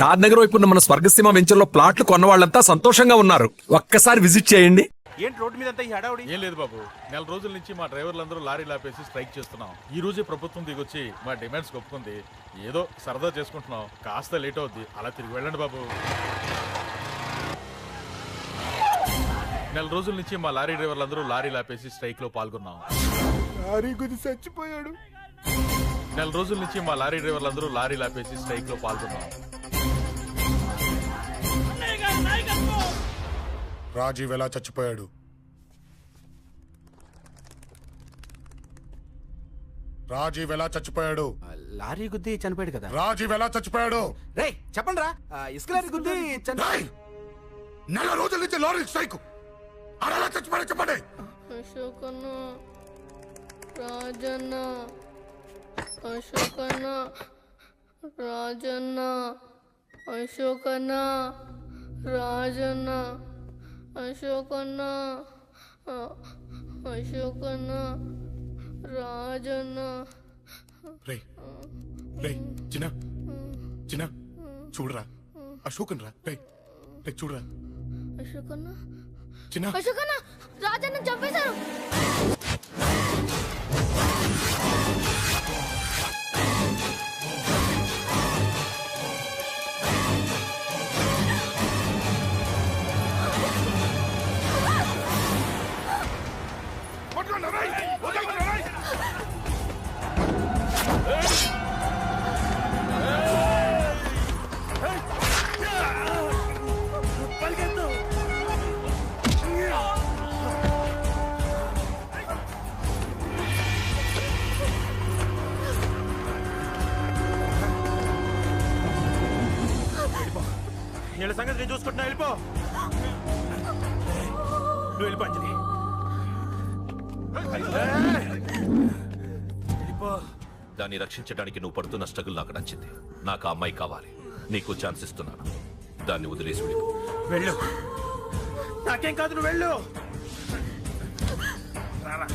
షాద్ నగర్ వైపు ఉన్న మన స్వర్గసీమ వెంచర్ లో ప్లాట్లు కొన్న వాళ్ళంతా సంతోషంగా ఉన్నారు. ఒక్కసారి విజిట్ చేయండి. ఏంటి రోడ్డు మీద అంతా ఈ హడావుడి? ఏం లేదు బాబు, నెల రోజుల నుంచి మా డ్రైవర్లందరూ లారీలు ఆపేసి స్ట్రైక్ చేస్తున్నాం. ఈ రోజే ప్రభుత్వం దిగొచ్చి మా డిమాండ్స్ ఒప్పుకుంది. ఏదో సరదా చేసుకుంటున్నాం, కాస్త లేట్ అవుద్ది, అలా తిరిగి వెళ్ళండి బాబు. నెల రోజుల నుంచి మా లారీ డ్రైవర్లందరూ లారీలు ఆపేసి స్ట్రైక్ లో పాల్గొన్నాం. లారీ గుద్ది చచ్చిపోయాడు. నెల రోజుల నుంచి మా లారీ డ్రైవర్లందరూ లారీలు ఆపేసి స్ట్రైక్ లో పాల్గొన్నాం. రాజీవ్ ఎలా చచ్చిపోయాడు? రాజీవ్ ఎలా చచ్చిపోయాడు? లారీ గుద్ది చనిపోయాడు కదా. రాజీవ్ ఎలా చచ్చిపోయాడు? రేయ్ చెప్పండి రా. ఇసుక లారీ గుద్ది రేయ్! నెల రోజుల నుంచి లారీ స్ట్రైక్. అలా చచ్చిపోయాడు చెప్పండి. అశోకన్న, రాజన్న, అశోకన్న, రాజన్న, అశోకన్న, రాజన్న, అశోకన్న, అశోకన్న, రాజన్న. రేయ్ రేయ్ చిన్న చిన్న చూడరా, అశోకన్ రా. రేయ్ రేయ్ చూడరా అశోకన్న, చిన్న. అశోకన్న, రాజన్న చంపేశారు. వీళ్ళ సంగతి నేను చూసుకుంటున్నా. వెళ్ళిపో, నువ్వు వెళ్ళిపో అంజలి. వెళ్ళిపో. దాన్ని రక్షించడానికి నువ్వు పడుతున్న స్ట్రగుల్ నాకు నచ్చింది. నాకు ఆ అమ్మాయి కావాలి. నీకు ఛాన్స్ ఇస్తున్నాను. దాన్ని వదిలేసి వెళ్ళిపో. వెళ్ళు. నాకేం కాదు, నువ్వు వెళ్ళు. రారా.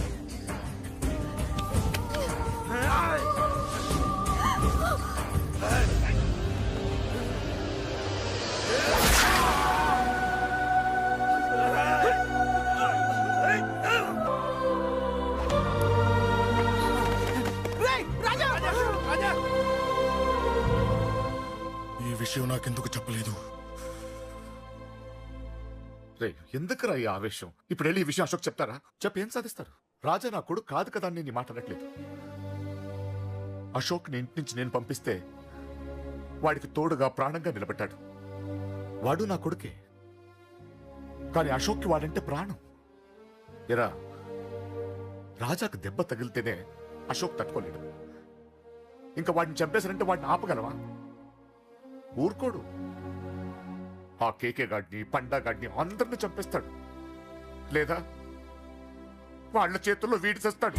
ఈ విషయం నాకెందుకు చెప్పలేదు? రే ఎందుకురా ఈ ఆవేశం? ఇప్పుడు వెళ్ళి ఈ విషయం అశోక్ చెప్తారా? చెప్పి ఏం సాధిస్తారు? రాజా నా కొడుకు కాదు కదా అని నేను మాట్లాడట్లేదు. అశోక్ ని ఇంటి నుంచి నేను పంపిస్తే వాడికి తోడుగా ప్రాణంగా నిలబెట్టాడు. వాడు నా కొడుకే, కానీ అశోక్కి వాడంటే ప్రాణం. ఎరా, రాజాకు దెబ్బ తగిలితేనే అశోక్ తట్టుకోలేడు. ఇంకా వాడిని చంపేశారంటే వాడిని ఆపగలవా? ఊరుకోడు. ఆ కేకే గాడిని, పండా గాడిని అందరిని చంపేస్తాడు. లేదా వాళ్ళ చేతుల్లో వీడి చేస్తాడు.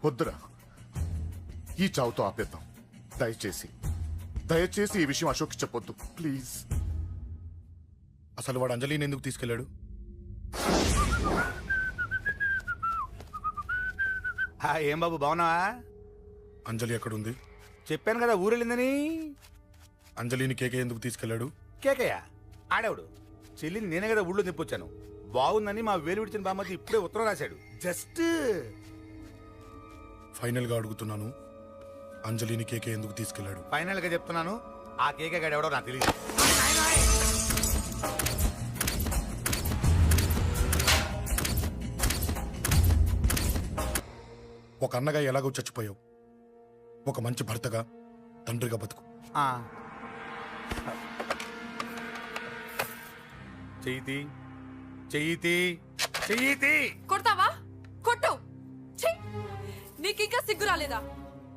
వద్దురా, ఈ చావుతో ఆపేద్దాం. దయచేసి దయచేసి ఈ విషయం అశోక్ చెప్పొద్దు ప్లీజ్. అసలు వాడు అంజలిని ఎందుకు తీసుకెళ్లాడు? ఏం బాబు బాగున్నావా? అంజలి ఎక్కడుంది? చెప్పాను కదా ఊరెళ్ళిందని. అంజలిని కేకే ఎందుకు తీసుకెళ్లాడు? కేకయ్య ఆడేవాడు. చెల్లిని నేనే కదా ఊళ్ళో నిప్పొచ్చాను. బాగుందని మా వేలు విడిచిన బామ్మకి ఇప్పుడే ఉత్తరం రాశాడు. జస్ట్ ఫైనల్ గా అడుగుతున్నాను, అంజలిని కేకే ఎందుకు తీసుకెళ్లాడు? ఫైనల్ గా చెప్తున్నాను, ఆ కేకే గాడు ఎవడో నాకు తెలియదు. ఒక అన్నగా ఎలాగో చచ్చిపోయావు, ఒక మంచి భర్తగా, తండ్రిగా బతుకు. చెయ్యితి చెయ్యితి చెయ్యితి. కొడతావా? కొట్టు. నీకింకా సిగ్గు రాలేదా?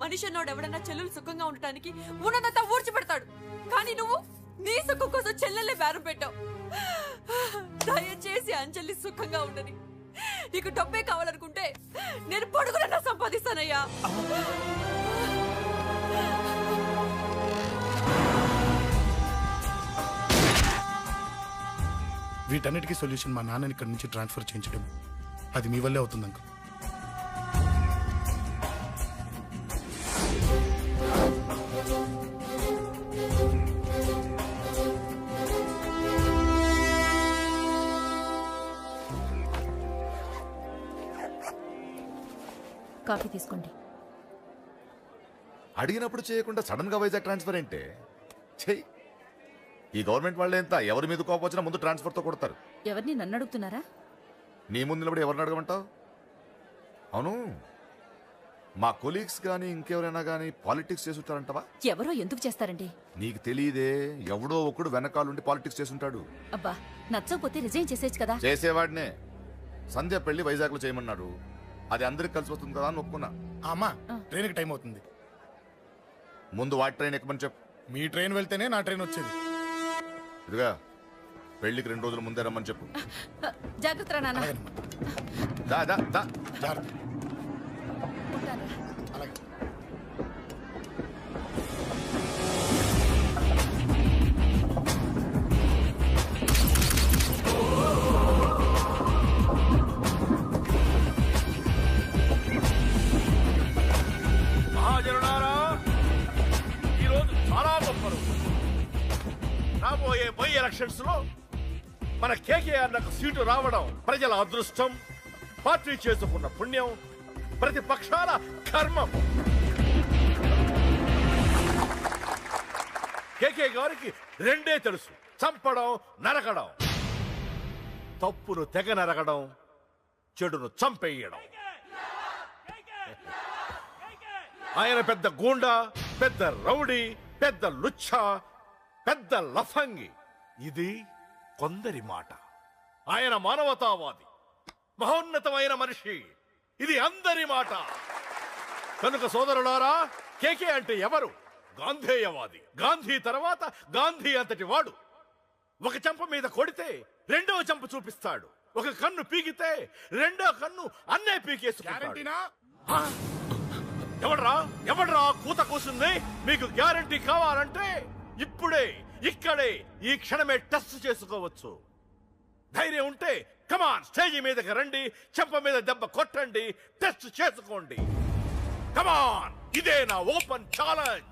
మనిషి అన్నోడు ఎవడన్నా చెల్లెలు సుఖంగా ఉండటానికి ఉన్నదంతా ఊడ్చి పెడతాడు. కానీ నువ్వు నీ సుఖం కోసం చెల్లెలే బేరం పెట్టావు. దయచేసి అంజలి సుఖంగా ఉండని. నీకు డబ్బే కావాలనుకుంటే నేను పొడుగునన్నా సంపాదిస్తానయ్యా. వీటన్నిటికీ సొల్యూషన్ మా నాన్నని ఇక్కడి నుంచి ట్రాన్స్ఫర్ చేయించడం. అది మీ వల్లే అవుతుంది అంకుల్. కాఫీ తీసుకోండి. అడిగినప్పుడు చేయకుండా సడన్ గా వైజాగ్ ట్రాన్స్ఫర్ ఏంటే? చెయ్యి. ఈ గవర్నమెంట్ వాళ్ళే ఎంత, ఎవరి మీద కోపం వచ్చినా ముందు ట్రాన్స్ఫర్ తో కొడతారు. ఎవరిని నన్ను అడుగుతున్నారా? నీ ముందు నిలబడి ఎవరిని అడగమంటావు? అవును, మా కొలీగ్స్ కానీ ఇంకెవరైనా కానీ పాలిటిక్స్ చేసుంటారంటవా? ఎవరో ఎందుకు చేస్తారండి? నీకు తెలియదే, ఎవడో ఒకడు వెనకాలండి పాలిటిక్స్ చేసుంటాడు. అబ్బా, నచ్చకపోతే రిజైన్ చేసేయచ్చు కదా. చేసేవాడినే. సంధ్య పెళ్లి వైజాగ్ లో చేయమన్నాడు. అది అందరికి కలిసి వస్తుంది కదా అని ఒప్పుకున్నా. అమ్మా ట్రైన్కి టైం అవుతుంది. ముందు వాటి ట్రైన్ ఎక్కమని చెప్పు. మీ ట్రైన్ వెళ్తేనే నా ట్రైన్ వచ్చేది. ఇదిగా పెళ్లికి 2 రోజుల ముందే రమ్మని చెప్పు. జాగ్రత్త రా నాన్న. దా దా దా. జాగ్రత్త. ఉంటాను. అలాగే. మహాజనులారా, ఈరోజు చాలా గొప్ప రోజు. రాబోయే బై ఎలక్షన్స్ లో మన కేకేఆర్ నాకు సీటు రావడం ప్రజల అదృష్టం, పార్టీ చేసుకున్న పుణ్యం, ప్రతిపక్షాల కర్మం. కేకే గారికి రెండే తెలుసు: చంపడం, నరకడం. తప్పును తెగ నరకడం, చెడును చంపేయడం. ఆయన పెద్ద గూండా, పెద్ద రౌడీ, పెద్ద లుచ్చా, పెద్ద లఫంగి. ఇది కొందరి మాట. ఆయన మానవతావాది, మహోన్నతమైన మనిషి. ఇది అందరి మాట. కనుక సోదరులారా, కేకే అంటే ఎవరు? గాంధేయవాది. గాంధీ తర్వాత గాంధీ అంతటి వాడు. ఒక చెంప మీద కొడితే రెండవ చెంప చూపిస్తాడు. ఒక కన్ను పీకితే రెండో కన్ను అన్నే పీకేసుకుంటాడు. ఎవడ్రా కూత కూసింది? మీకు గ్యారంటీ కావాలంటే ఇప్పుడే, ఇక్కడే, ఈ క్షణమే టెస్ట్ చేసుకోవచ్చు. ధైర్యం ఉంటే కమాన్, స్టేజీ మీదకి రండి, చెంప మీద దెబ్బ కొట్టండి, టెస్ట్ చేసుకోండి. కమాన్, ఇదే నా ఓపెన్ ఛాలెంజ్.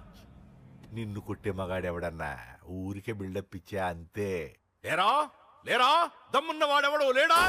నిన్ను కొట్టే మగాడెవడన్నా ఊరికే బిల్డప్ ఇచ్చా అంతే. లేరా దమ్మున్న వాడెవడో లేడా?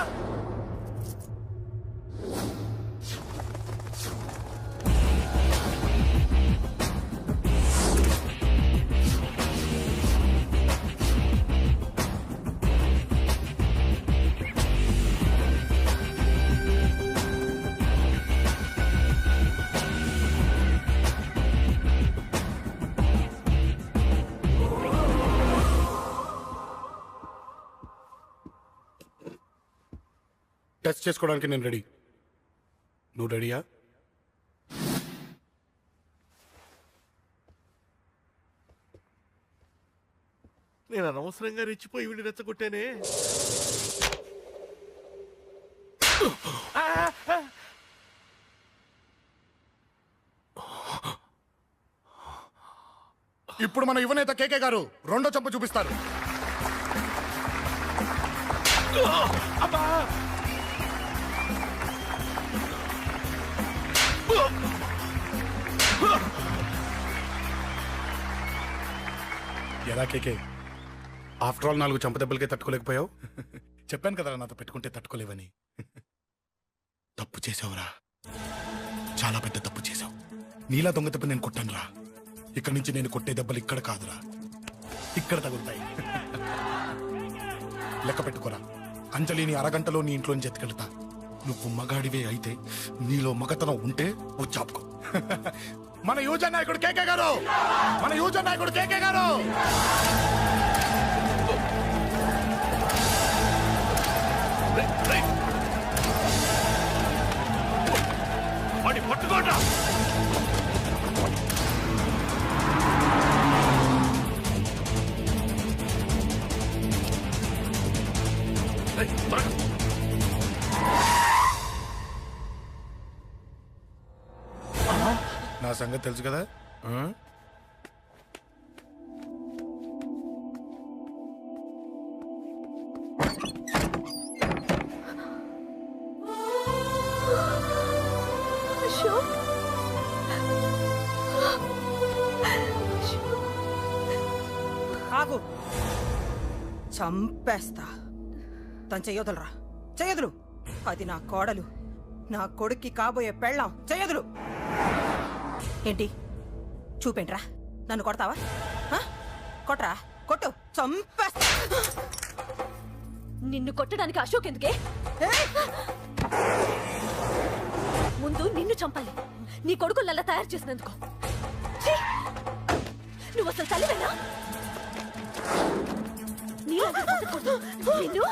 టెస్ట్ చేసుకోవడానికి నేను రెడీ. నువ్వు రెడీయా? నేను అనవసరంగా రెచ్చిపోయి వీడిని రెచ్చగొట్టానే. ఇప్పుడు మన యువనేత కేకే గారు రెండో చంప చూపిస్తారు. ఎలా కేకే, ఆఫ్టర్ ఆల్ 4 చంప దెబ్బలకే తట్టుకోలేకపోయావు? చెప్పాను కదా నాతో పెట్టుకుంటే తట్టుకోలేవని. తప్పు చేసావురా, చాలా పెద్ద తప్పు చేసావు. నీలా దొంగ దెబ్బ నేను కొట్టానురా. ఇక్కడి నుంచి నేను కొట్టే దెబ్బలు ఇక్కడ కాదురా, ఇక్కడ తగులుతాయి. లెక్క పెట్టుకోరా. అంజలిని అరగంటలో నీ ఇంట్లోంచి ఎత్తుకెళ్తా. నువ్వు మగాడివే అయితే, నీలో మగతనం ఉంటే వచ్చాపుకో. మన యువజన నాయకుడు కేకే గారు, మన యువజన నాయకుడు కేకే గారు. పట్టుకోండి. నా సంగతి తెలుసు కదా. ఆగు, చంపేస్తా. తను చెయ్యొదలరా, చెయ్యొదలు. అది నా కోడలు, నా కొడుక్కి కాబోయే పెళ్ళాం చెయ్యదులు. ఏంటి చూపేంట్రా? నన్ను కొడతావా? కొట్రా, కొట్టు, చంపేస్తా. నిన్ను కొట్టడానికి అశోక్ ఎందుకే? ముందు నిన్ను చంపాలి, నీ కొడుకులల్లా తయారు చేసినందుకు. ఛీ! నువ్వు అసలు తల్లివేనా? నిన్ను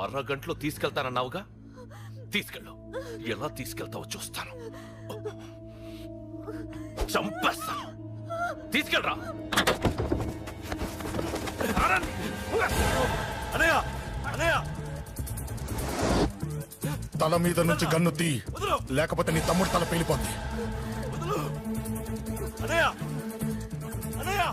అరగంటలో తీసుకెళ్తానన్నావుగా, తీసుకెళ్ళు. ఎలా తీసుకెళ్తావో చూస్తాను. చంపేస్తాను. తీసుకెళ్ళరా. అనయ్య, అనయ్య, తల మీద నుంచి గన్ను తీ, లేకపోతే నీ తమ్ముడు తల పేలిపోద్ది. అనయ్య, అనయ్య.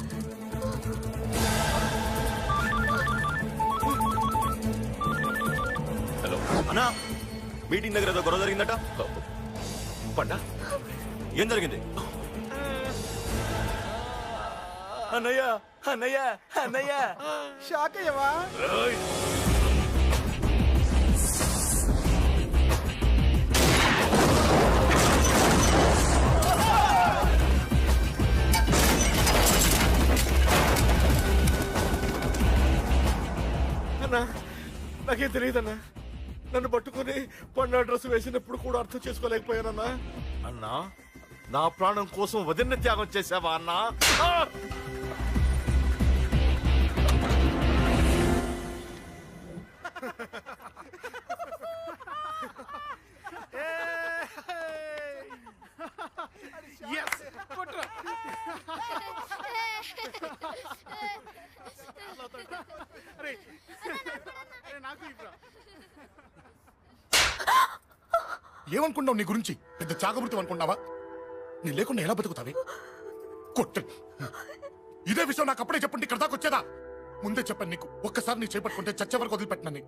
హలో అన్నా, మీటింగ్ దగ్గర ఏదో గొడవ జరిగిందట. పండా, ఏం జరిగింది? అన్నయ్య, అన్నయ్య, అన్నయ్య, షాక్ అయ్యవా? అన్నా, నాకేం తెలియదన్నా. నన్ను పట్టుకుని పండు డ్రెస్ వేసినప్పుడు కూడా అర్థం చేసుకోలేకపోయానన్నా. అన్నా, నా ప్రాణం కోసం వదిన త్యాగం చేసావా అన్నా? ఏమనుకున్నావు నీ గురించి? పెద్ద చాగమృతం అనుకున్నావా? నీ లేకుండా ఎలా బతుకుతావే? కొట్టు. ఇదే విషయం నాకు అప్పుడే చెప్పండి, ఇక్కడ దాకా వచ్చేదా? ముందే చెప్పాను నీకు, ఒక్కసారి నీ చేపట్టుకుంటే చచ్చే వరకు వదిలిపెట్టినా.